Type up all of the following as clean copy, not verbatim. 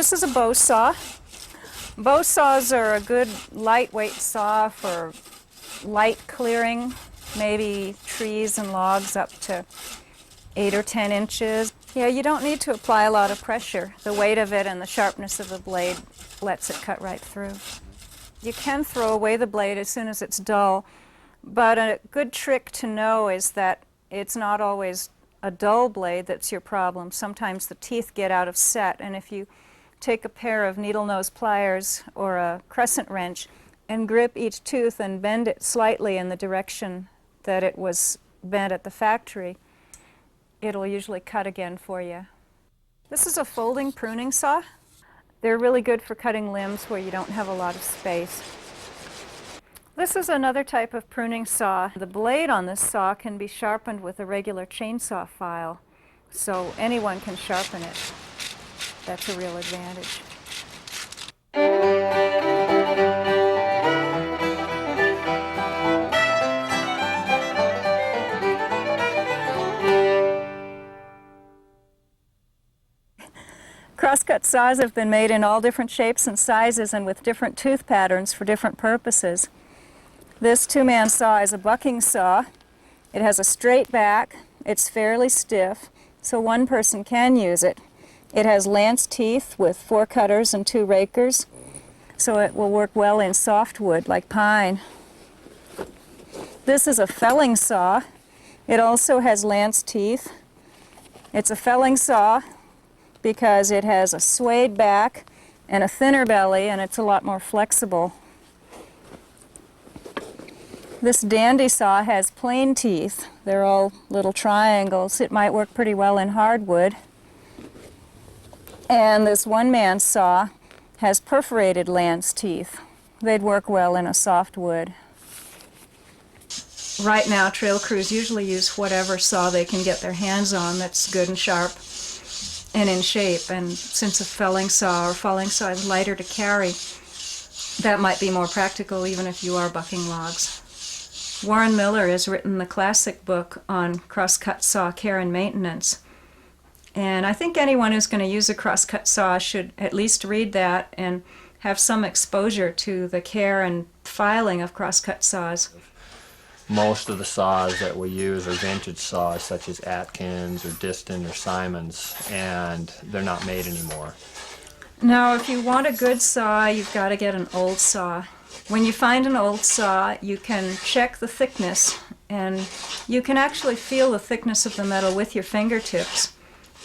This is a bow saw. Bow saws are a good lightweight saw for light clearing, maybe trees and logs up to 8 or 10 inches. Yeah, you don't need to apply a lot of pressure. The weight of it and the sharpness of the blade lets it cut right through. You can throw away the blade as soon as it's dull, but a good trick to know is that it's not always a dull blade that's your problem. Sometimes the teeth get out of set, and if you take a pair of needle nose pliers or a crescent wrench and grip each tooth and bend it slightly in the direction that it was bent at the factory, it'll usually cut again for you. This is a folding pruning saw. They're really good for cutting limbs where you don't have a lot of space. This is another type of pruning saw. The blade on this saw can be sharpened with a regular chainsaw file, so anyone can sharpen it. That's a real advantage. Crosscut saws have been made in all different shapes and sizes and with different tooth patterns for different purposes. This two-man saw is a bucking saw. It has a straight back, it's fairly stiff, so one person can use it. It has lance teeth with 4 cutters and 2 rakers, so it will work well in softwood like pine. This is a felling saw. It also has lance teeth. It's a felling saw because it has a suede back and a thinner belly, and it's a lot more flexible. This dandy saw has plain teeth. They're all little triangles. It might work pretty well in hardwood. And this one-man saw has perforated lance teeth. They'd work well in a softwood. Right now, trail crews usually use whatever saw they can get their hands on that's good and sharp and in shape. And since a felling saw or falling saw is lighter to carry, that might be more practical even if you are bucking logs. Warren Miller has written the classic book on crosscut saw care and maintenance. And I think anyone who's going to use a crosscut saw should at least read that and have some exposure to the care and filing of crosscut saws. Most of the saws that we use are vintage saws such as Atkins or Diston or Simons, and they're not made anymore. Now, if you want a good saw, you've got to get an old saw. When you find an old saw, you can check the thickness, and you can actually feel the thickness of the metal with your fingertips,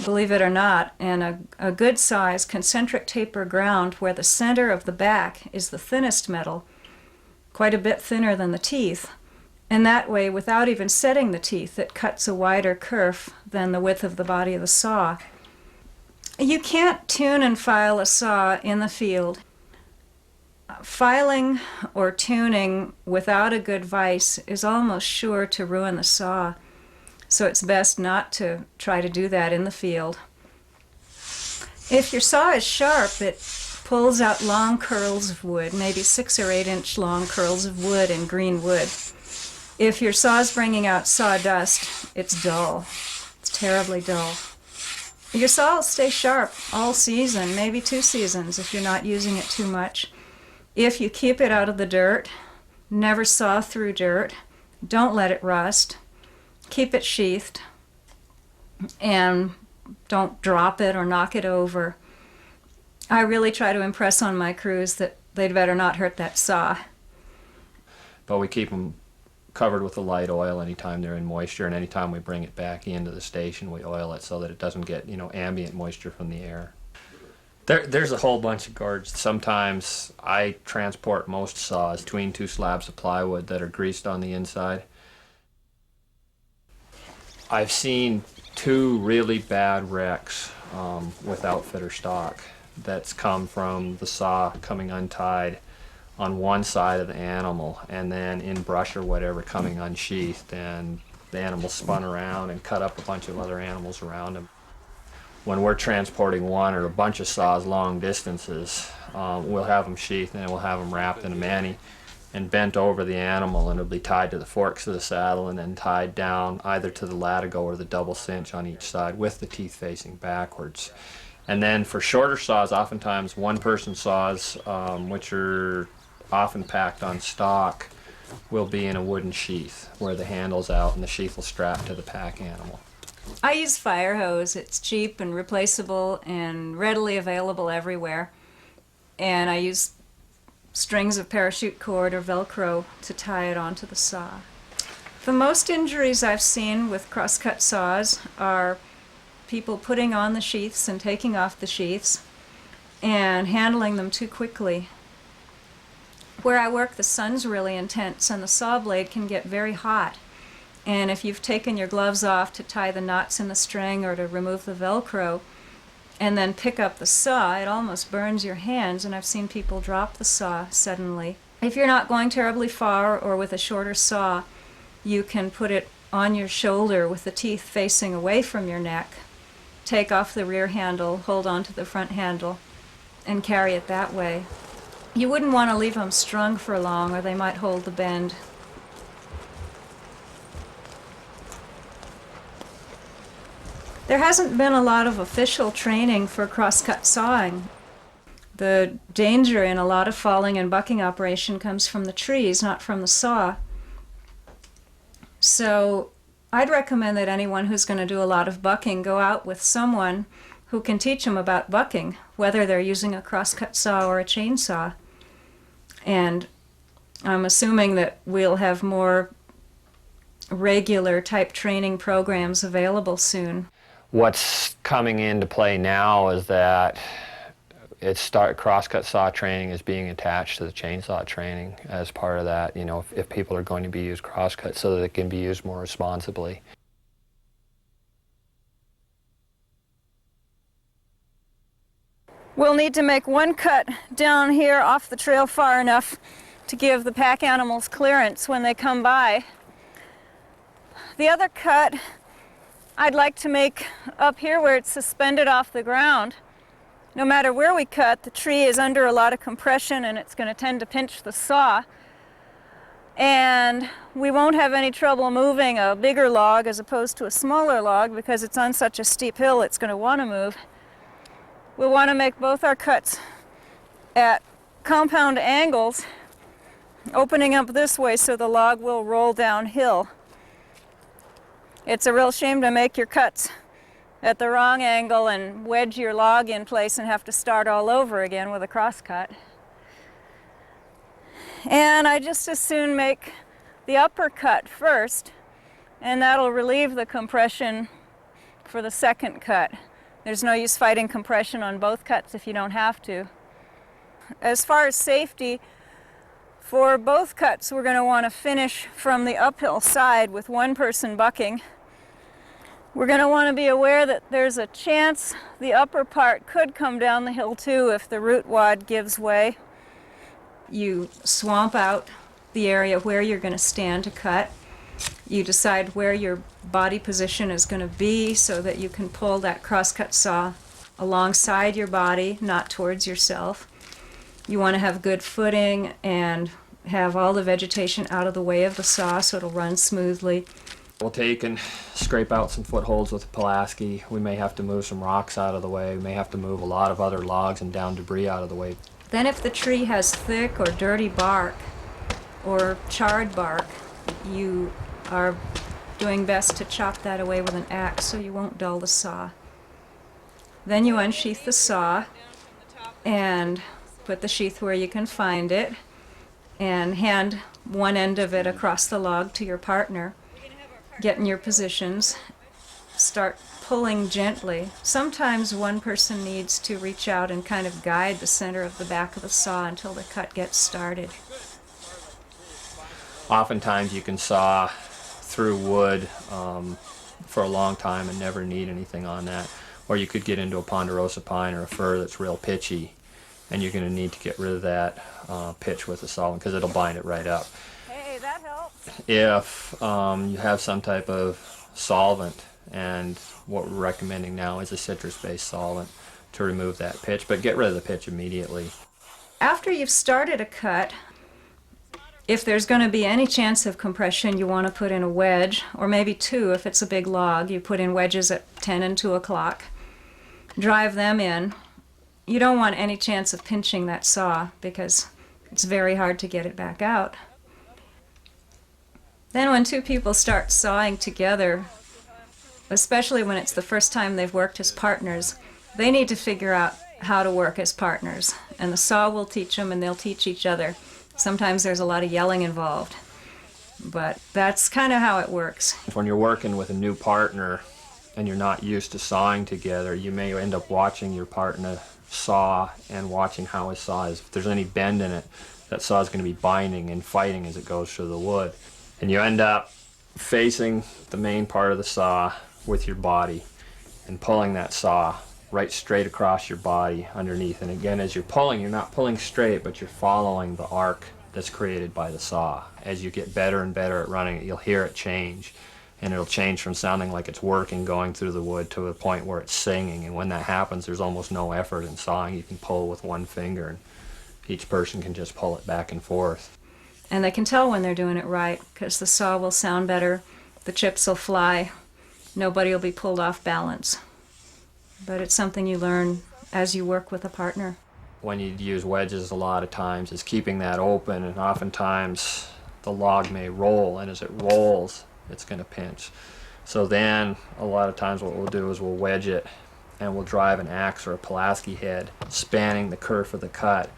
believe it or not. And a good saw is concentric taper ground where the center of the back is the thinnest metal, quite a bit thinner than the teeth. And that way, without even setting the teeth, it cuts a wider kerf than the width of the body of the saw. You can't tune and file a saw in the field. Filing or tuning without a good vise is almost sure to ruin the saw, so it's best not to try to do that in the field. If your saw is sharp, it pulls out long curls of wood, maybe 6 or 8 inch long curls of wood in green wood. If your saw's bringing out sawdust, it's dull. It's terribly dull. Your saw will stay sharp all season, maybe 2 seasons if you're not using it too much. If you keep it out of the dirt, never saw through dirt, don't let it rust, keep it sheathed, and don't drop it or knock it over. I really try to impress on my crews that they'd better not hurt that saw. But we keep them covered with a light oil anytime they're in moisture, and anytime we bring it back into the station, we oil it so that it doesn't get, ambient moisture from the air. There's a whole bunch of guards. Sometimes I transport most saws between 2 slabs of plywood that are greased on the inside. I've seen 2 really bad wrecks with outfitter stock that's come from the saw coming untied on one side of the animal, and then in brush or whatever coming unsheathed, and the animal spun around and cut up a bunch of other animals around him. When we're transporting one or a bunch of saws long distances, we'll have them sheathed and we'll have them wrapped in a mani and bent over the animal, and it'll be tied to the forks of the saddle and then tied down either to the latigo or the double cinch on each side with the teeth facing backwards. And then for shorter saws, oftentimes one-person saws, which are often packed on stock, will be in a wooden sheath where the handle's out and the sheath will strap to the pack animal. I use fire hose. It's cheap and replaceable and readily available everywhere. And I use strings of parachute cord or Velcro to tie it onto the saw. The most injuries I've seen with crosscut saws are people putting on the sheaths and taking off the sheaths and handling them too quickly. Where I work, the sun's really intense and the saw blade can get very hot. And if you've taken your gloves off to tie the knots in the string or to remove the Velcro and then pick up the saw, it almost burns your hands, and I've seen people drop the saw suddenly. If you're not going terribly far or with a shorter saw, you can put it on your shoulder with the teeth facing away from your neck, take off the rear handle, hold on to the front handle, and carry it that way. You wouldn't want to leave them strung for long or they might hold the bend. There hasn't been a lot of official training for crosscut sawing. The danger in a lot of falling and bucking operation comes from the trees, not from the saw. So I'd recommend that anyone who's going to do a lot of bucking go out with someone who can teach them about bucking, whether they're using a crosscut saw or a chainsaw. And I'm assuming that we'll have more regular type training programs available soon. What's coming into play now is that crosscut saw training is being attached to the chainsaw training as part of that, you know, if people are going to be used crosscut so that it can be used more responsibly. We'll need to make one cut down here off the trail far enough to give the pack animals clearance when they come by. The other cut I'd like to make up here where it's suspended off the ground. No matter where we cut, the tree is under a lot of compression and it's going to tend to pinch the saw. And we won't have any trouble moving a bigger log as opposed to a smaller log because it's on such a steep hill it's going to want to move. We'll want to make both our cuts at compound angles, opening up this way so the log will roll downhill. It's a real shame to make your cuts at the wrong angle and wedge your log in place and have to start all over again with a crosscut. And I just as soon make the upper cut first, and that'll relieve the compression for the second cut. There's no use fighting compression on both cuts if you don't have to. As far as safety, for both cuts we're going to want to finish from the uphill side with one person bucking. We're going to want to be aware that there's a chance the upper part could come down the hill too if the root wad gives way. You swamp out the area where you're going to stand to cut. You decide where your body position is going to be so that you can pull that crosscut saw alongside your body, not towards yourself. You want to have good footing and have all the vegetation out of the way of the saw so it'll run smoothly. We'll take and scrape out some footholds with Pulaski. We may have to move some rocks out of the way. We may have to move a lot of other logs and down debris out of the way. Then if the tree has thick or dirty bark or charred bark, you are doing best to chop that away with an axe so you won't dull the saw. Then you unsheath the saw and put the sheath where you can find it and hand one end of it across the log to your partner. Get in your positions, start pulling gently. Sometimes one person needs to reach out and kind of guide the center of the back of the saw until the cut gets started. Oftentimes you can saw through wood for a long time and never need anything on that. Or you could get into a ponderosa pine or a fir that's real pitchy, and you're going to need to get rid of that pitch with a solvent because it'll bind it right up. Hey, that helps. If you have some type of solvent, and what we're recommending now is a citrus-based solvent to remove that pitch, but get rid of the pitch immediately. After you've started a cut, if there's going to be any chance of compression, you want to put in a wedge, or maybe two if it's a big log. You put in wedges at 10 and 2 o'clock. drive them in. You don't want any chance of pinching that saw because it's very hard to get it back out. Then when two people start sawing together, especially when it's the first time they've worked as partners, they need to figure out how to work as partners. And the saw will teach them and they'll teach each other. Sometimes there's a lot of yelling involved, but that's kind of how it works. When you're working with a new partner and you're not used to sawing together, you may end up watching your partner saw and watching how his saw is. If there's any bend in it, that saw is going to be binding and fighting as it goes through the wood. And you end up facing the main part of the saw with your body and pulling that saw right straight across your body underneath. And again, as you're pulling, you're not pulling straight, but you're following the arc that's created by the saw. As you get better and better at running it, you'll hear it change. And it'll change from sounding like it's working going through the wood to a point where it's singing. And when that happens, there's almost no effort in sawing. You can pull with one finger and each person can just pull it back and forth. And they can tell when they're doing it right because the saw will sound better, the chips will fly, nobody will be pulled off balance. But it's something you learn as you work with a partner. When you use wedges a lot of times is keeping that open, and oftentimes the log may roll, and as it rolls it's going to pinch. So then a lot of times what we'll do is we'll wedge it and we'll drive an axe or a Pulaski head spanning the kerf of the cut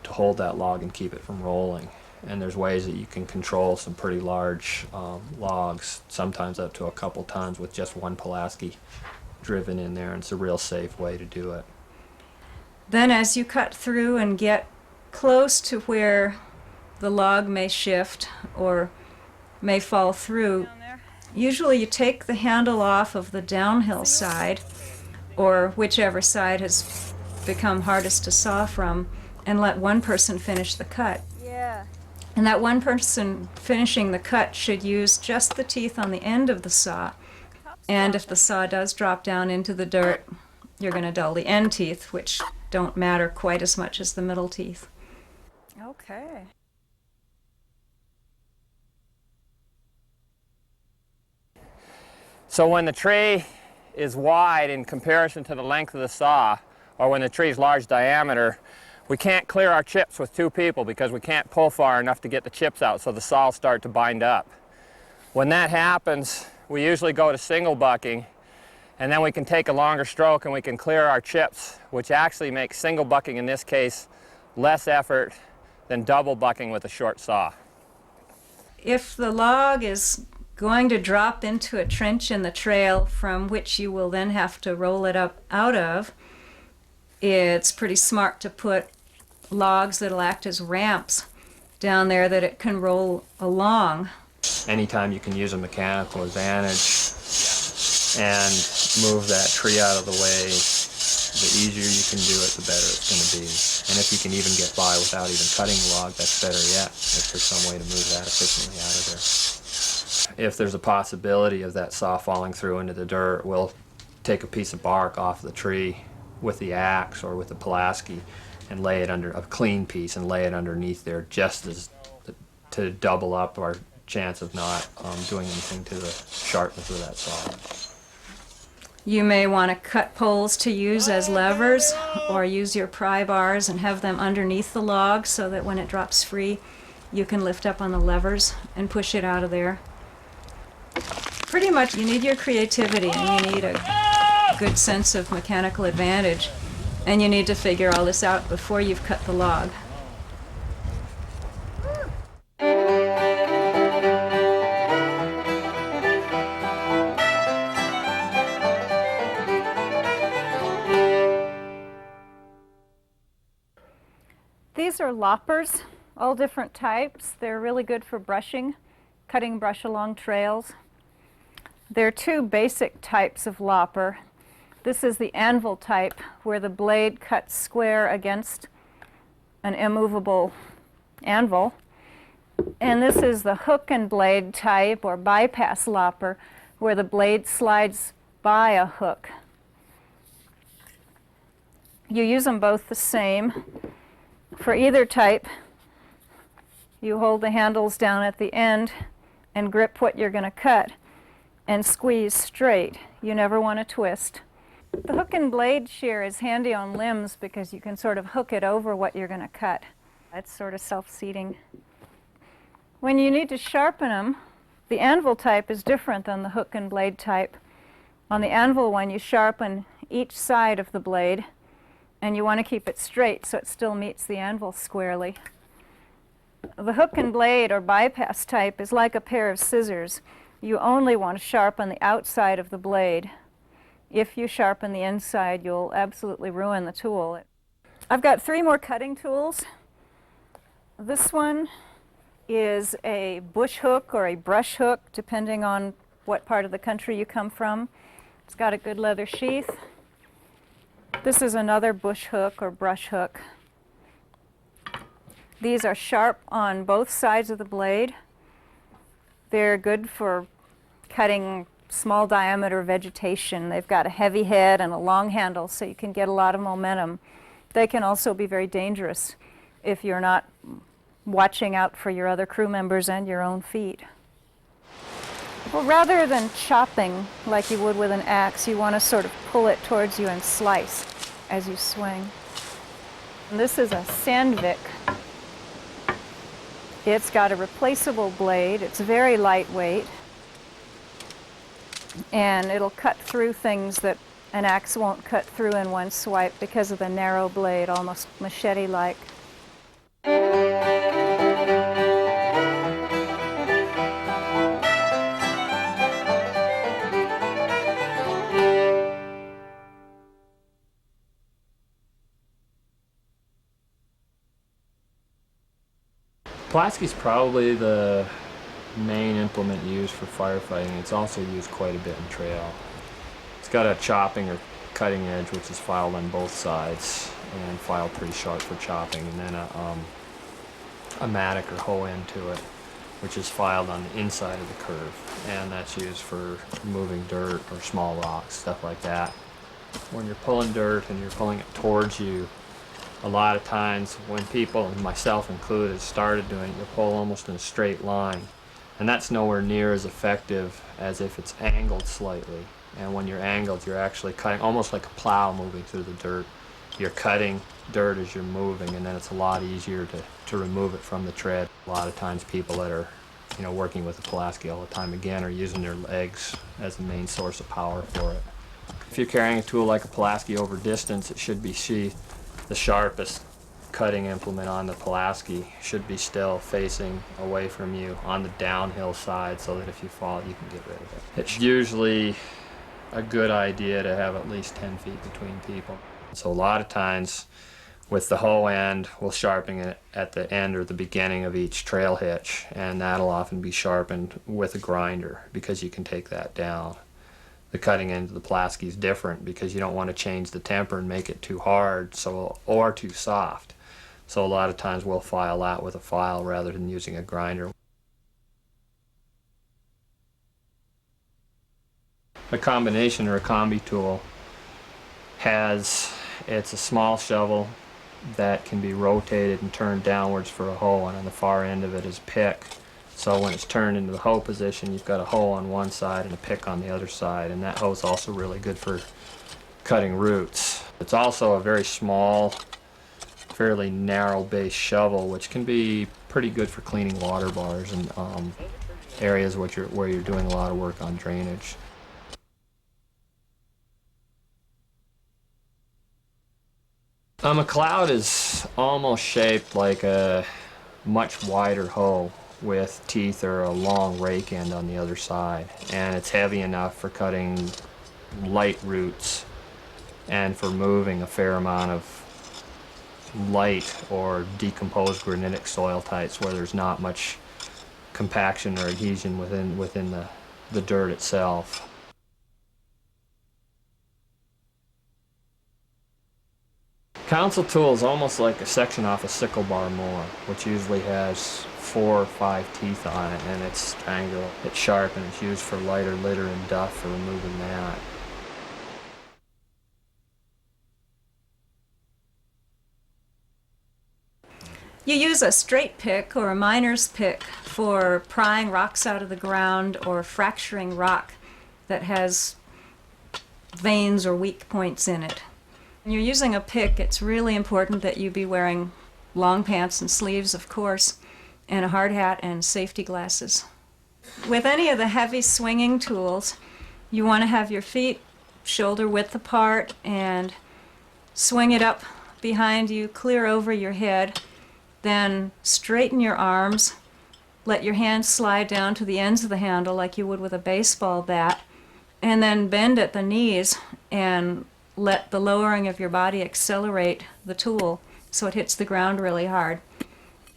to hold that log and keep it from rolling. And there's ways that you can control some pretty large logs, sometimes up to a couple tons with just one Pulaski driven in there, and it's a real safe way to do it. Then as you cut through and get close to where the log may shift or may fall through, usually you take the handle off of the downhill side, or whichever side has become hardest to saw from, and let one person finish the cut. Yeah. And that one person finishing the cut should use just the teeth on the end of the saw. And if the saw does drop down into the dirt, you're going to dull the end teeth, which don't matter quite as much as the middle teeth. Okay. So when the tree is wide in comparison to the length of the saw, or when the tree is large diameter, we can't clear our chips with two people because we can't pull far enough to get the chips out, so the saw will start to bind up. When that happens, we usually go to single bucking, and then we can take a longer stroke and we can clear our chips, which actually makes single bucking in this case less effort than double bucking with a short saw. If the log is going to drop into a trench in the trail from which you will then have to roll it up out of, it's pretty smart to put logs that'll act as ramps down there that it can roll along. Anytime you can use a mechanical advantage and move that tree out of the way, the easier you can do it, the better it's going to be. And if you can even get by without even cutting the log, that's better yet, if there's some way to move that efficiently out of there. If there's a possibility of that saw falling through into the dirt, we'll take a piece of bark off the tree with the axe or with the Pulaski and lay it under, a clean piece, and lay it underneath there just as to double up our chance of not doing anything to the sharpness of that saw. You may want to cut poles to use as levers, or use your pry bars and have them underneath the log so that when it drops free, you can lift up on the levers and push it out of there. Pretty much you need your creativity and you need a good sense of mechanical advantage, and you need to figure all this out before you've cut the log. These are loppers, all different types. They're really good for brushing, cutting brush along trails. There are two basic types of lopper. This is the anvil type, where the blade cuts square against an immovable anvil. And this is the hook and blade type, or bypass lopper, where the blade slides by a hook. You use them both the same. For either type, you hold the handles down at the end and grip what you're going to cut and squeeze straight. You never want to twist. The hook and blade shear is handy on limbs because you can sort of hook it over what you're going to cut. It's sort of self-seating. When you need to sharpen them, the anvil type is different than the hook and blade type. On the anvil one, you sharpen each side of the blade, and you want to keep it straight so it still meets the anvil squarely. The hook and blade or bypass type is like a pair of scissors. You only want to sharpen the outside of the blade. If you sharpen the inside, you'll absolutely ruin the tool. I've got 3 more cutting tools. This one is a bush hook or a brush hook, depending on what part of the country you come from. It's got a good leather sheath. This is another bush hook or brush hook. These are sharp on both sides of the blade. They're good for cutting small diameter vegetation. They've got a heavy head and a long handle, so you can get a lot of momentum. They can also be very dangerous if you're not watching out for your other crew members and your own feet. Well, rather than chopping like you would with an axe, you want to sort of pull it towards you and slice as you swing. And this is a Sandvik. It's got a replaceable blade. It's very lightweight, and it'll cut through things that an axe won't cut through in one swipe because of the narrow blade, almost machete-like. Pulaski's probably the main implement used for firefighting. It's also used quite a bit in trail. It's got a chopping or cutting edge, which is filed on both sides and filed pretty sharp for chopping, and then a mattock or hoe end to it, which is filed on the inside of the curve, and that's used for moving dirt or small rocks, stuff like that. When you're pulling dirt and you're pulling it towards you, a lot of times when people, and myself included, started doing it, you pull almost in a straight line, and that's nowhere near as effective as if it's angled slightly. And when you're angled, you're actually cutting almost like a plow moving through the dirt. You're cutting dirt as you're moving, and then it's a lot easier to remove it from the tread. A lot of times people that are working with the Pulaski all the time, again, are using their legs as the main source of power for it. If you're carrying a tool like a Pulaski over distance, it should be sheathed. The sharpest cutting implement on the Pulaski should be still facing away from you on the downhill side, so that if you fall, you can get rid of it. It's usually a good idea to have at least 10 feet between people. So a lot of times with the hoe end, we'll sharpen it at the end or the beginning of each trail hitch, and that'll often be sharpened with a grinder because you can take that down. The cutting end of the Pulaski is different because you don't want to change the temper and make it too hard or too soft. So a lot of times we'll file that with a file rather than using a grinder. A combination or a combi tool it's a small shovel that can be rotated and turned downwards for a hoe, and on the far end of it is a pick. So when it's turned into the hoe position, you've got a hoe on one side and a pick on the other side, and that hoe is also really good for cutting roots. It's also a very small, fairly narrow base shovel, which can be pretty good for cleaning water bars and areas where you're doing a lot of work on drainage. A cloud is almost shaped like a much wider hoe with teeth or a long rake end on the other side, and it's heavy enough for cutting light roots and for moving a fair amount of light or decomposed granitic soil types where there's not much compaction or adhesion within the dirt itself. Council tool is almost like a section off a sickle bar mower, which usually has 4 or 5 teeth on it, and it's triangular. It's sharp, and it's used for lighter litter and duff for removing that. You use a straight pick or a miner's pick for prying rocks out of the ground or fracturing rock that has veins or weak points in it. When you're using a pick, it's really important that you be wearing long pants and sleeves, of course, and a hard hat and safety glasses. With any of the heavy swinging tools, you want to have your feet shoulder width apart and swing it up behind you, clear over your head, then straighten your arms, let your hands slide down to the ends of the handle like you would with a baseball bat, and then bend at the knees and let the lowering of your body accelerate the tool so it hits the ground really hard.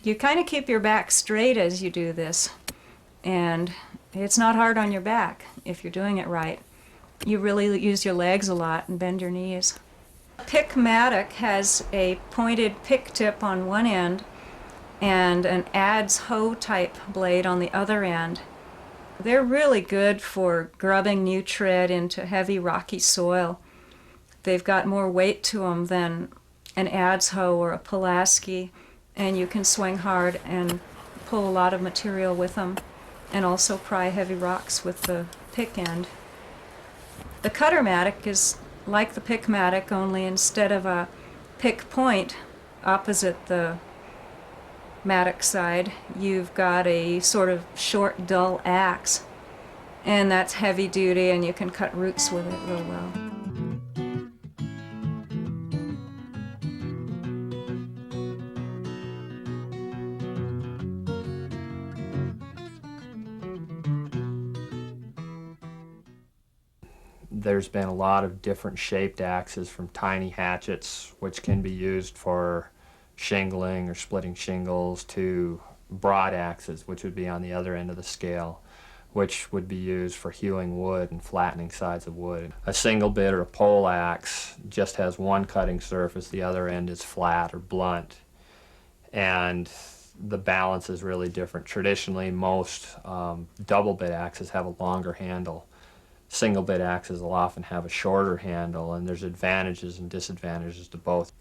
You kind of keep your back straight as you do this, and it's not hard on your back if you're doing it right. You really use your legs a lot and bend your knees. Pickmatic has a pointed pick tip on one end and an adze hoe type blade on the other end. They're really good for grubbing new tread into heavy rocky soil. They've got more weight to them than an adze hoe or a Pulaski, and you can swing hard and pull a lot of material with them, and also pry heavy rocks with the pick end. The Cuttermatic is like the Pickmatic, only instead of a pick point opposite the matic side, you've got a sort of short, dull axe, and that's heavy duty, and you can cut roots with it real well. There's been a lot of different shaped axes, from tiny hatchets, which can be used for shingling or splitting shingles, to broad axes, which would be on the other end of the scale, which would be used for hewing wood and flattening sides of wood. A single bit or a pole axe just has one cutting surface, the other end is flat or blunt, and the balance is really different. Traditionally, most double bit axes have a longer handle. Single bit axes will often have a shorter handle, and there's advantages and disadvantages to both.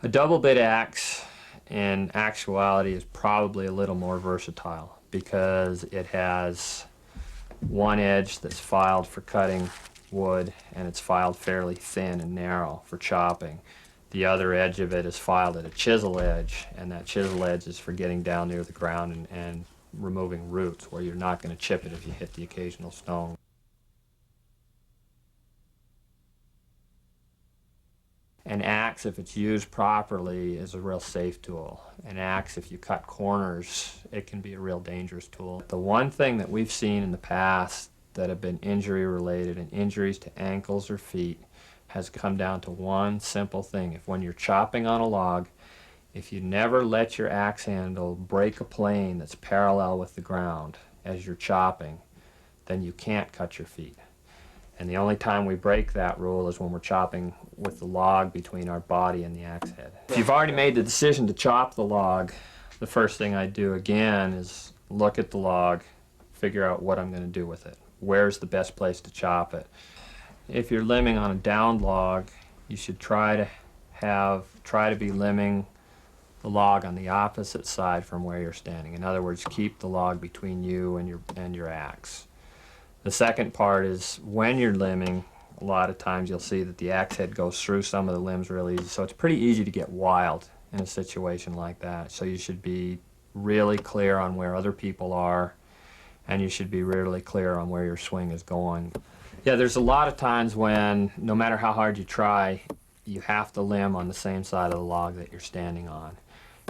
A double bit axe in actuality is probably a little more versatile because it has one edge that's filed for cutting wood, and it's filed fairly thin and narrow for chopping. The other edge of it is filed at a chisel edge, and that chisel edge is for getting down near the ground and removing roots, where you're not going to chip it if you hit the occasional stone. An axe, if it's used properly, is a real safe tool. An axe, if you cut corners, it can be a real dangerous tool. The one thing that we've seen in the past that have been injury related, and injuries to ankles or feet, has come down to one simple thing. If when you're chopping on a log, if you never let your axe handle break a plane that's parallel with the ground as you're chopping, then you can't cut your feet. And the only time we break that rule is when we're chopping with the log between our body and the axe head. If you've already made the decision to chop the log, the first thing I do again is look at the log, figure out what I'm going to do with it. Where's the best place to chop it? If you're limbing on a downed log, you should try to be limbing the log on the opposite side from where you're standing. In other words, keep the log between you and your axe. The second part is when you're limbing, a lot of times you'll see that the axe head goes through some of the limbs really easy, so it's pretty easy to get wild in a situation like that. So you should be really clear on where other people are, and you should be really clear on where your swing is going. Yeah, there's a lot of times when, no matter how hard you try, you have to limb on the same side of the log that you're standing on.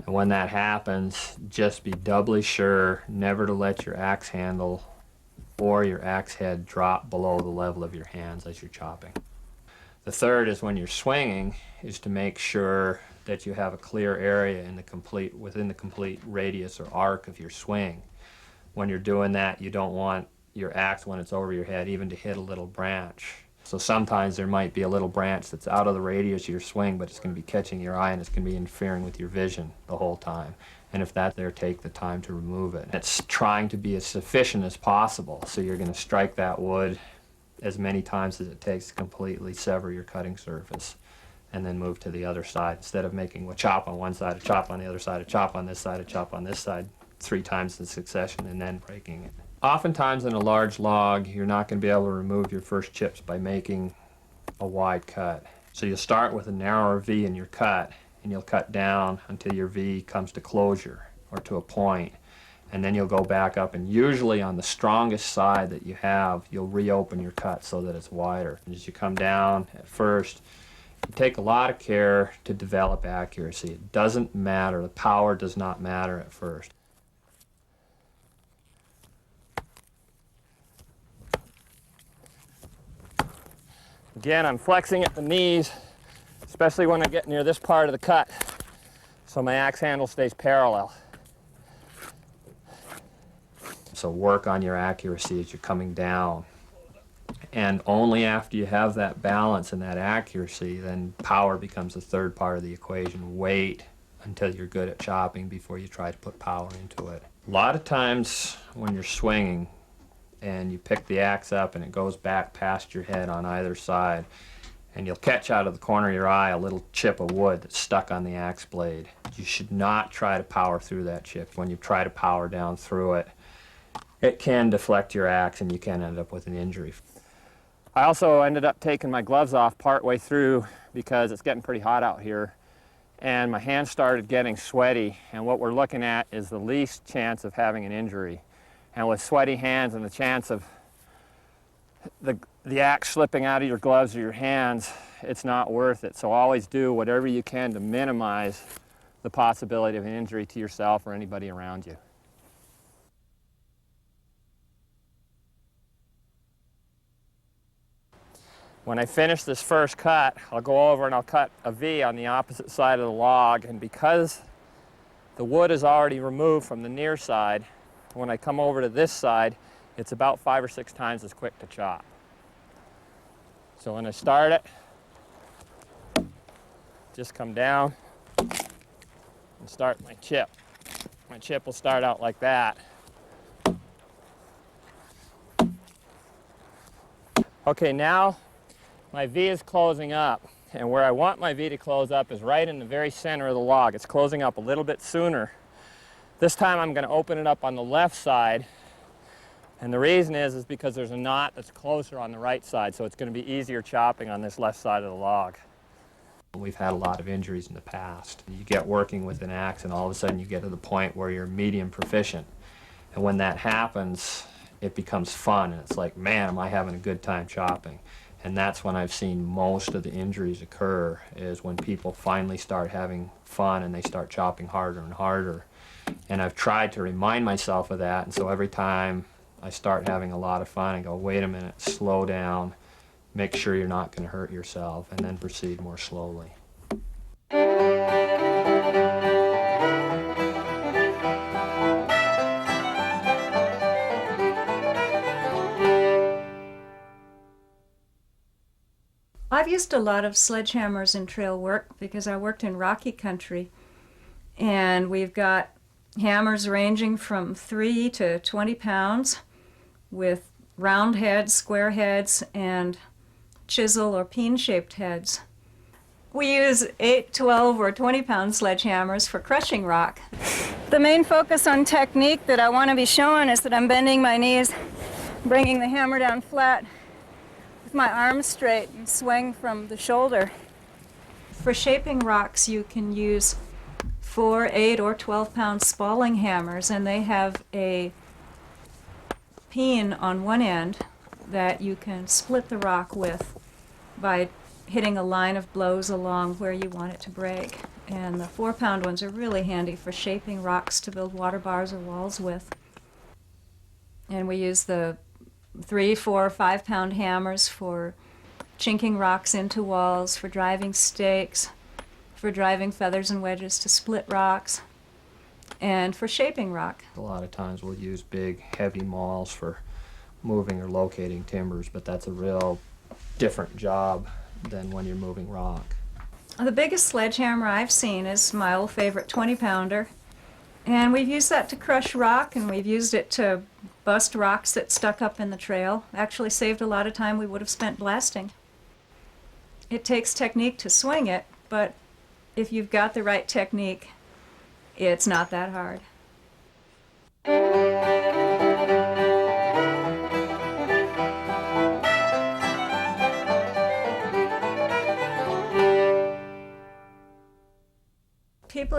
And when that happens, just be doubly sure never to let your axe handle or your axe head drop below the level of your hands as you're chopping. The third is when you're swinging, is to make sure that you have a clear area within the complete radius or arc of your swing. When you're doing that, you don't want your axe, when it's over your head, even to hit a little branch. So sometimes there might be a little branch that's out of the radius of your swing, but it's going to be catching your eye and it's going to be interfering with your vision the whole time. And if that's there, take the time to remove it. It's trying to be as sufficient as possible, so you're going to strike that wood as many times as it takes to completely sever your cutting surface, and then move to the other side, instead of making a chop on one side, a chop on the other side, a chop on this side, a chop on this side, 3 times in succession, and then breaking it. Oftentimes in a large log, you're not going to be able to remove your first chips by making a wide cut. So you'll start with a narrower V in your cut, and you'll cut down until your V comes to closure or to a point. And then you'll go back up, and usually on the strongest side that you have, you'll reopen your cut so that it's wider. And as you come down at first, you take a lot of care to develop accuracy. It doesn't matter, the power does not matter at first. Again, I'm flexing at the knees, especially when I get near this part of the cut, so my axe handle stays parallel. So work on your accuracy as you're coming down. And only after you have that balance and that accuracy, then power becomes the third part of the equation. Wait until you're good at chopping before you try to put power into it. A lot of times when you're swinging and you pick the axe up and it goes back past your head on either side, and you'll catch out of the corner of your eye a little chip of wood that's stuck on the axe blade. You should not try to power through that chip. When you try to power down through it, it can deflect your axe and you can end up with an injury. I also ended up taking my gloves off partway through because it's getting pretty hot out here, and my hands started getting sweaty, and what we're looking at is the least chance of having an injury. And with sweaty hands and the chance of the axe slipping out of your gloves or your hands, it's not worth it. So always do whatever you can to minimize the possibility of an injury to yourself or anybody around you. When I finish this first cut, I'll go over and I'll cut a V on the opposite side of the log, and because the wood is already removed from the near side, when I come over to this side, it's about 5 or 6 times as quick to chop. So when I start it, just come down and start my chip. My chip will start out like that. Okay, now my V is closing up, and where I want my V to close up is right in the very center of the log. It's closing up a little bit sooner. This time I'm going to open it up on the left side, and the reason is because there's a knot that's closer on the right side, so it's going to be easier chopping on this left side of the log. We've had a lot of injuries in the past. You get working with an axe and all of a sudden you get to the point where you're medium proficient. And when that happens, it becomes fun, and it's like, man, am I having a good time chopping. And that's when I've seen most of the injuries occur, is when people finally start having fun and they start chopping harder and harder. And I've tried to remind myself of that, and so every time I start having a lot of fun, I go, wait a minute, slow down, make sure you're not going to hurt yourself, and then proceed more slowly. I've used a lot of sledgehammers in trail work because I worked in rocky country, and we've got hammers ranging from 3 to 20 pounds with round heads, square heads, and chisel or peen-shaped heads. We use 8, 12, or 20-pound sledgehammers for crushing rock. The main focus on technique that I want to be showing is that I'm bending my knees, bringing the hammer down flat with my arms straight and swing from the shoulder. For shaping rocks, you can use 4, 8, or 12-pound spalling hammers, and they have a peen on one end that you can split the rock with by hitting a line of blows along where you want it to break. And the 4-pound ones are really handy for shaping rocks to build water bars or walls with. And we use the 3, 4, 5-pound hammers for chinking rocks into walls, for driving stakes, for driving feathers and wedges to split rocks, and for shaping rock. A lot of times we'll use big, heavy mauls for moving or locating timbers, but that's a real different job than when you're moving rock. The biggest sledgehammer I've seen is my old favorite 20-pounder, and we've used that to crush rock, and we've used it to bust rocks that stuck up in the trail. Actually saved a lot of time we would have spent blasting. It takes technique to swing it, but if you've got the right technique, it's not that hard.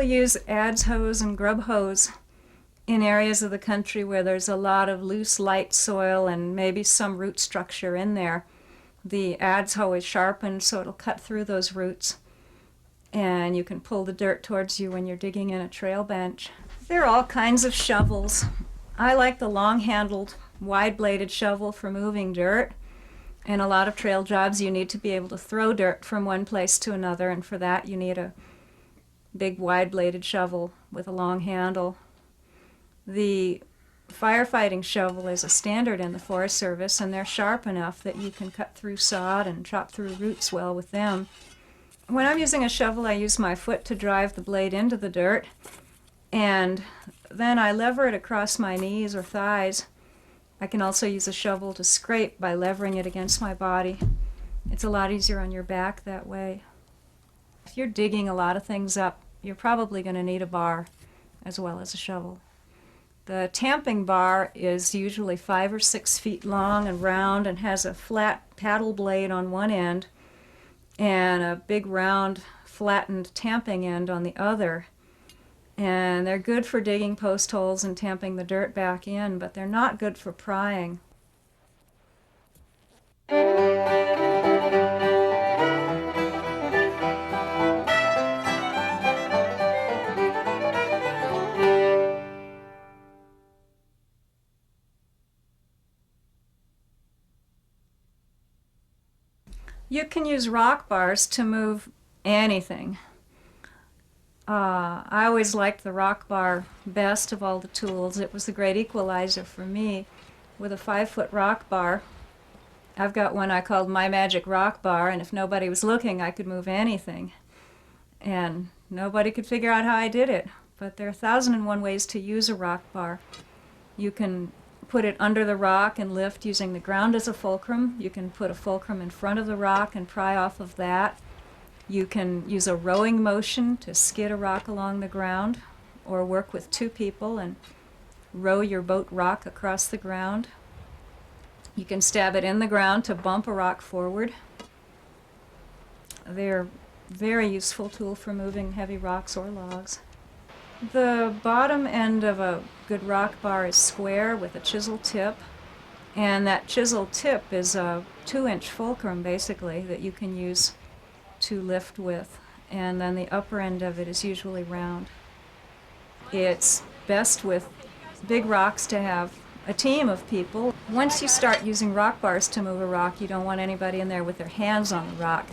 People use adze hoes and grub hoes in areas of the country where there's a lot of loose, light soil and maybe some root structure in there. The adze hoe is sharpened so it'll cut through those roots, and you can pull the dirt towards you when you're digging in a trail bench. There are all kinds of shovels. I like the long-handled, wide-bladed shovel for moving dirt. In a lot of trail jobs, you need to be able to throw dirt from one place to another, and for that you need a big wide-bladed shovel with a long handle. The firefighting shovel is a standard in the Forest Service, and they're sharp enough that you can cut through sod and chop through roots well with them. When I'm using a shovel, I use my foot to drive the blade into the dirt, and then I lever it across my knees or thighs. I can also use a shovel to scrape by levering it against my body. It's a lot easier on your back that way. If you're digging a lot of things up, you're probably going to need a bar as well as a shovel. The tamping bar is usually 5 or 6 feet long and round and has a flat paddle blade on one end and a big round flattened tamping end on the other. And they're good for digging post holes and tamping the dirt back in, but they're not good for prying. You can use rock bars to move anything. I always liked the rock bar best of all the tools. It was the great equalizer for me. With a 5-foot rock bar, I've got one I called My Magic Rock Bar, and if nobody was looking, I could move anything. And nobody could figure out how I did it. But there are 1,001 ways to use a rock bar. You can put it under the rock and lift using the ground as a fulcrum. You can put a fulcrum in front of the rock and pry off of that. You can use a rowing motion to skid a rock along the ground, or work with 2 people and row your boat rock across the ground. You can stab it in the ground to bump a rock forward. They're a very useful tool for moving heavy rocks or logs. The bottom end of a good rock bar is square with a chisel tip, and that chisel tip is a 2-inch fulcrum basically that you can use to lift with, and then the upper end of it is usually round. It's best with big rocks to have a team of people. Once you start using rock bars to move a rock, you don't want anybody in there with their hands on the rock,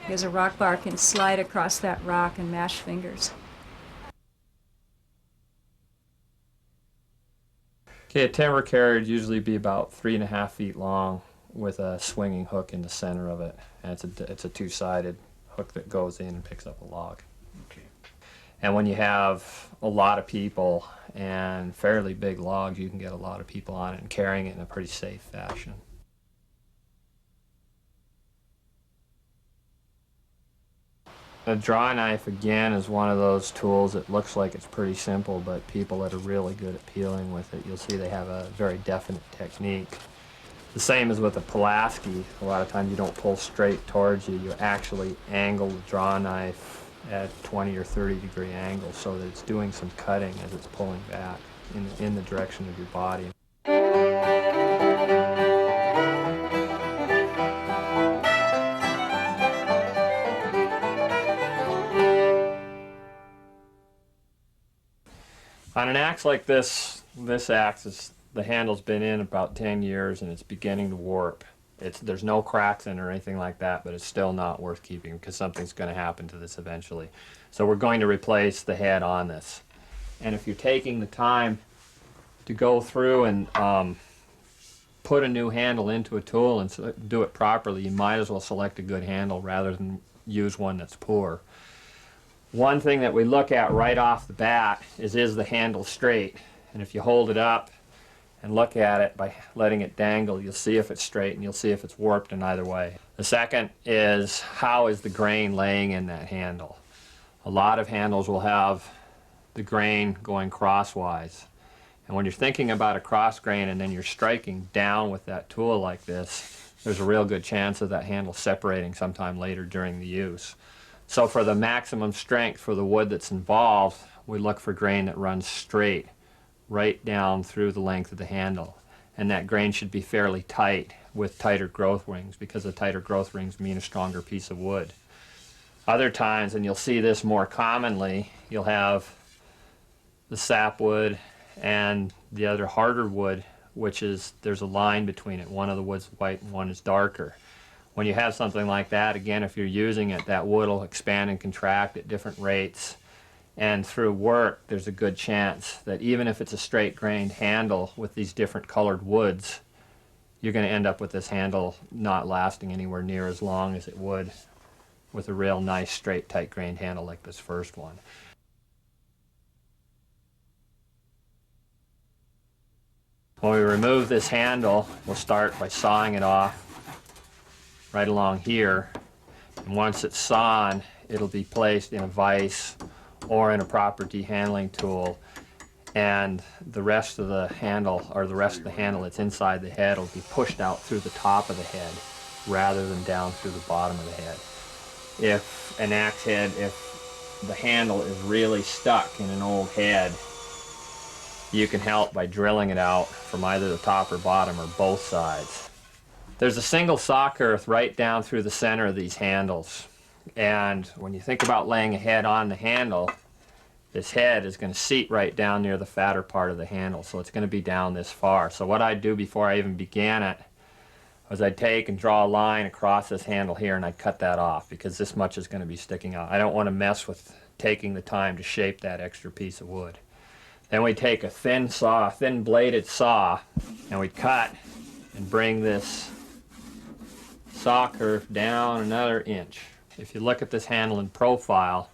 because a rock bar can slide across that rock and mash fingers. Okay, a timber carrier would usually be about 3.5 feet long with a swinging hook in the center of it. And it's a 2-sided hook that goes in and picks up a log. Okay. And when you have a lot of people and fairly big logs, you can get a lot of people on it and carrying it in a pretty safe fashion. A draw knife, again, is one of those tools that looks like it's pretty simple, but people that are really good at peeling with it, you'll see they have a very definite technique. The same as with a Pulaski. A lot of times you don't pull straight towards you. You actually angle the draw knife at 20 or 30 degree angle so that it's doing some cutting as it's pulling back in the direction of your body. On an axe like this axe, the handle's been in about 10 years and it's beginning to warp. There's no cracks in it or anything like that, but it's still not worth keeping because something's going to happen to this eventually. So we're going to replace the head on this. And if you're taking the time to go through and put a new handle into a tool and do it properly, you might as well select a good handle rather than use one that's poor. One thing that we look at right off the bat is the handle straight? And if you hold it up and look at it by letting it dangle, you'll see if it's straight and you'll see if it's warped in either way. The second is, how is the grain laying in that handle? A lot of handles will have the grain going crosswise. And when you're thinking about a cross grain and then you're striking down with that tool like this, there's a real good chance of that handle separating sometime later during the use. So for the maximum strength for the wood that's involved, we look for grain that runs straight, right down through the length of the handle. And that grain should be fairly tight with tighter growth rings, because the tighter growth rings mean a stronger piece of wood. Other times, and you'll see this more commonly, you'll have the sapwood and the other harder wood, which is, there's a line between it. One of the wood's white and one is darker. When you have something like that, again, if you're using it, that wood will expand and contract at different rates. And through work, there's a good chance that even if it's a straight grained handle with these different colored woods, you're going to end up with this handle not lasting anywhere near as long as it would with a real nice straight tight grained handle like this first one. When we remove this handle, we'll start by sawing it off right along here. And once it's sawn, it'll be placed in a vise or in a proper dehandling tool, and the rest of the handle, or the rest of the handle that's inside the head, will be pushed out through the top of the head rather than down through the bottom of the head. If an axe head, if the handle is really stuck in an old head, you can help by drilling it out from either the top or bottom or both sides. There's a single saw kerf right down through the center of these handles. And when you think about laying a head on the handle, this head is going to seat right down near the fatter part of the handle, so it's going to be down this far. So what I'd do before I even began it was I'd take and draw a line across this handle here, and I'd cut that off, because this much is going to be sticking out. I don't want to mess with taking the time to shape that extra piece of wood. Then we take a thin saw, thin bladed saw, and we cut and bring this saw kerf down another inch. If you look at this handle in profile,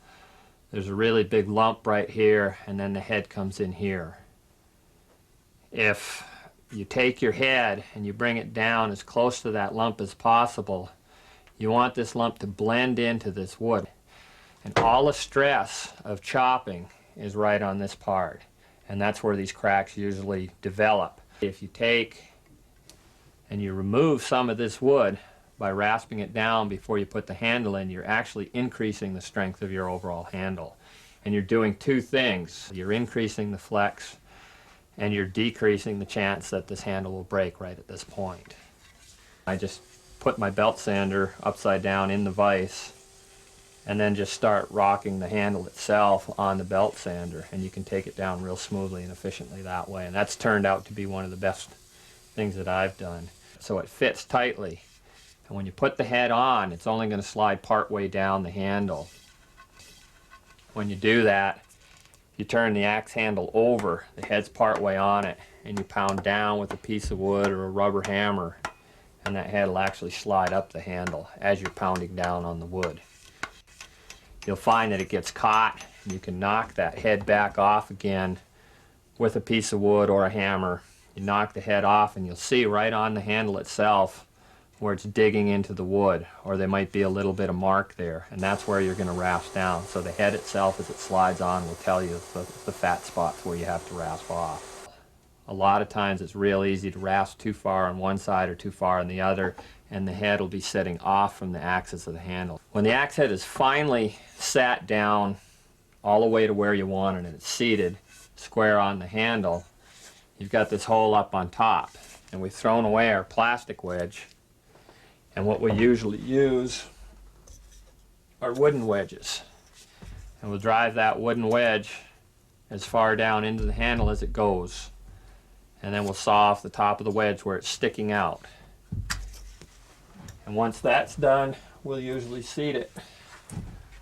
there's a really big lump right here, and then the head comes in here. If you take your head and you bring it down as close to that lump as possible, you want this lump to blend into this wood. And all the stress of chopping is right on this part, and that's where these cracks usually develop. If you take and you remove some of this wood by rasping it down before you put the handle in, you're actually increasing the strength of your overall handle. And you're doing two things. You're increasing the flex, and you're decreasing the chance that this handle will break right at this point. I just put my belt sander upside down in the vise, and then just start rocking the handle itself on the belt sander, and you can take it down real smoothly and efficiently that way. And that's turned out to be one of the best things that I've done. So it fits tightly. And when you put the head on, it's only going to slide part way down the handle. When you do that, you turn the axe handle over, the head's part way on it, and you pound down with a piece of wood or a rubber hammer, and that head will actually slide up the handle as you're pounding down on the wood. You'll find that it gets caught, and you can knock that head back off again with a piece of wood or a hammer. You knock the head off, and you'll see right on the handle itself where it's digging into the wood, or there might be a little bit of mark there, and that's where you're going to rasp down. So the head itself, as it slides on, will tell you the fat spots where you have to rasp off. A lot of times it's real easy to rasp too far on one side or too far on the other, and the head will be sitting off from the axis of the handle. When the axe head is finally sat down all the way to where you want it, and it's seated square on the handle, you've got this hole up on top, and we've thrown away our plastic wedge. And what we usually use are wooden wedges. And we'll drive that wooden wedge as far down into the handle as it goes. And then we'll saw off the top of the wedge where it's sticking out. And once that's done, we'll usually seat it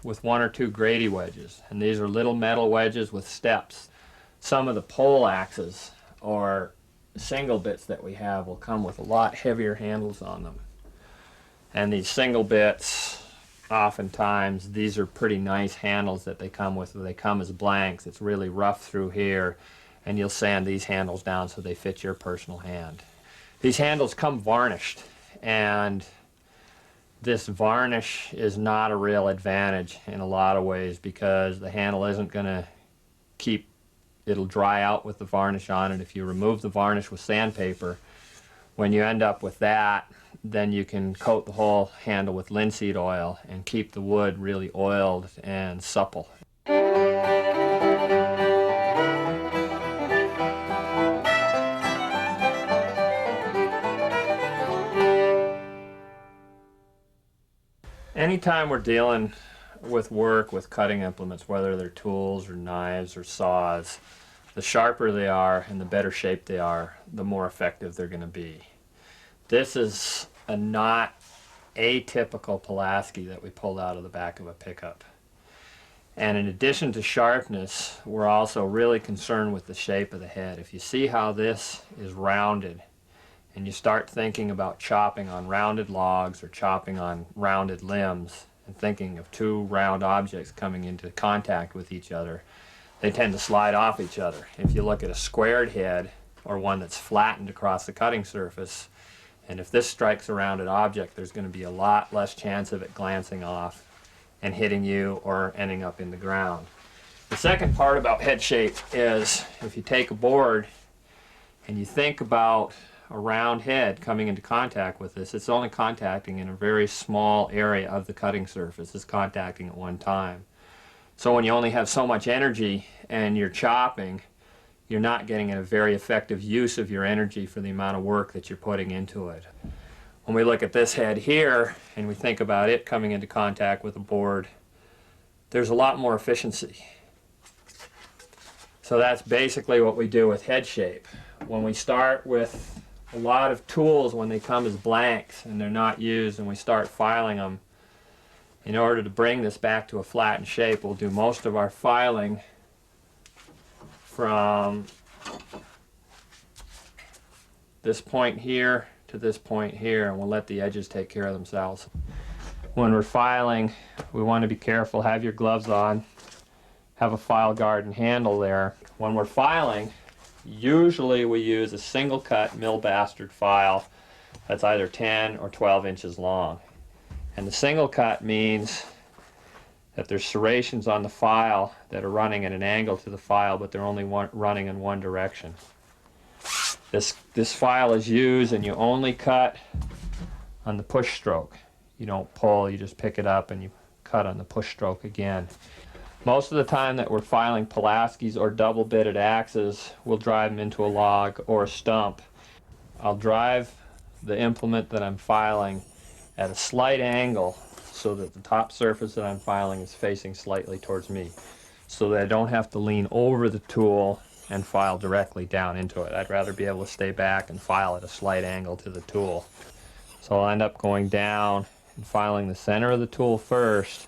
with one or two Grady wedges. And these are little metal wedges with steps. Some of the pole axes or single bits that we have will come with a lot heavier handles on them. And these single bits, oftentimes, these are pretty nice handles that they come with. They come as blanks. It's really rough through here, and you'll sand these handles down so they fit your personal hand. These handles come varnished, and this varnish is not a real advantage in a lot of ways, because the handle isn't going to it'll dry out with the varnish on it. If you remove the varnish with sandpaper, When you end up with that, then you can coat the whole handle with linseed oil and keep the wood really oiled and supple. Anytime we're dealing with work with cutting implements, whether they're tools or knives or saws, the sharper they are and the better shape they are, the more effective they're going to be. This is a not atypical Pulaski that we pulled out of the back of a pickup. And in addition to sharpness, we're also really concerned with the shape of the head. If you see how this is rounded, and you start thinking about chopping on rounded logs or chopping on rounded limbs, and thinking of two round objects coming into contact with each other, they tend to slide off each other. If you look at a squared head, or one that's flattened across the cutting surface, and if this strikes a rounded object, there's going to be a lot less chance of it glancing off and hitting you or ending up in the ground. The second part about head shape is if you take a board and you think about a round head coming into contact with this, it's only contacting in a very small area of the cutting surface. It's contacting at one time. So when you only have so much energy and you're chopping, you're not getting a very effective use of your energy for the amount of work that you're putting into it. When we look at this head here and we think about it coming into contact with a board, there's a lot more efficiency. So that's basically what we do with head shape. When we start with a lot of tools, when they come as blanks and they're not used, and we start filing them, in order to bring this back to a flattened shape, we'll do most of our filing from this point here to this point here, and we'll let the edges take care of themselves. When we're filing, we want to be careful. Have your gloves on, have a file guard and handle there. When we're filing, usually we use a single cut mill bastard file that's either 10 or 12 inches long. And the single cut means that there's serrations on the file that are running at an angle to the file, but they're only running in one direction. This file is used, and you only cut on the push stroke. You don't pull, you just pick it up and you cut on the push stroke again. Most of the time that we're filing Pulaskis or double bitted axes, we'll drive them into a log or a stump. I'll drive the implement that I'm filing at a slight angle so that the top surface that I'm filing is facing slightly towards me, so that I don't have to lean over the tool and file directly down into it. I'd rather be able to stay back and file at a slight angle to the tool. So I'll end up going down and filing the center of the tool first,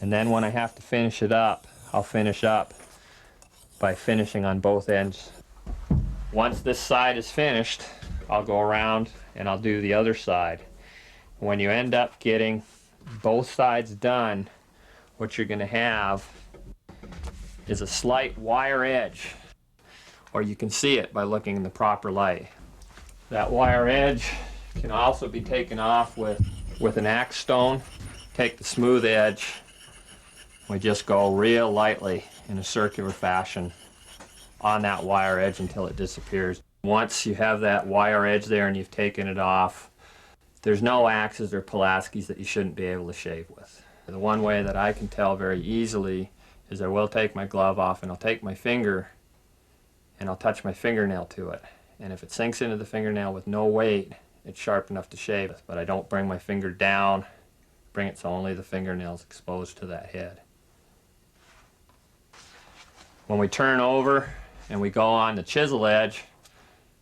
and then when I have to finish it up, I'll finish up by finishing on both ends. Once this side is finished, I'll go around and I'll do the other side. When you end up getting both sides done, what you're going to have is a slight wire edge, or you can see it by looking in the proper light. That wire edge can also be taken off with an axe stone. Take the smooth edge, we just go real lightly in a circular fashion on that wire edge until it disappears. Once you have that wire edge there and you've taken it off, there's no axes or Pulaskis that you shouldn't be able to shave with. The one way that I can tell very easily is I will take my glove off and I'll take my finger and I'll touch my fingernail to it. And if it sinks into the fingernail with no weight, it's sharp enough to shave it. But I don't bring my finger down, bring it so only the fingernail's exposed to that head. When we turn over and we go on the chisel edge,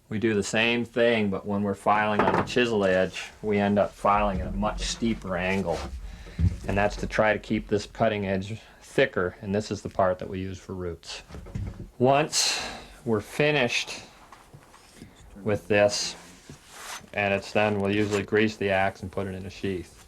we do the same thing, but when we're filing on the chisel edge, we end up filing at a much steeper angle. And that's to try to keep this cutting edge thicker, and this is the part that we use for roots. Once we're finished with this, and it's done, we'll usually grease the axe and put it in a sheath.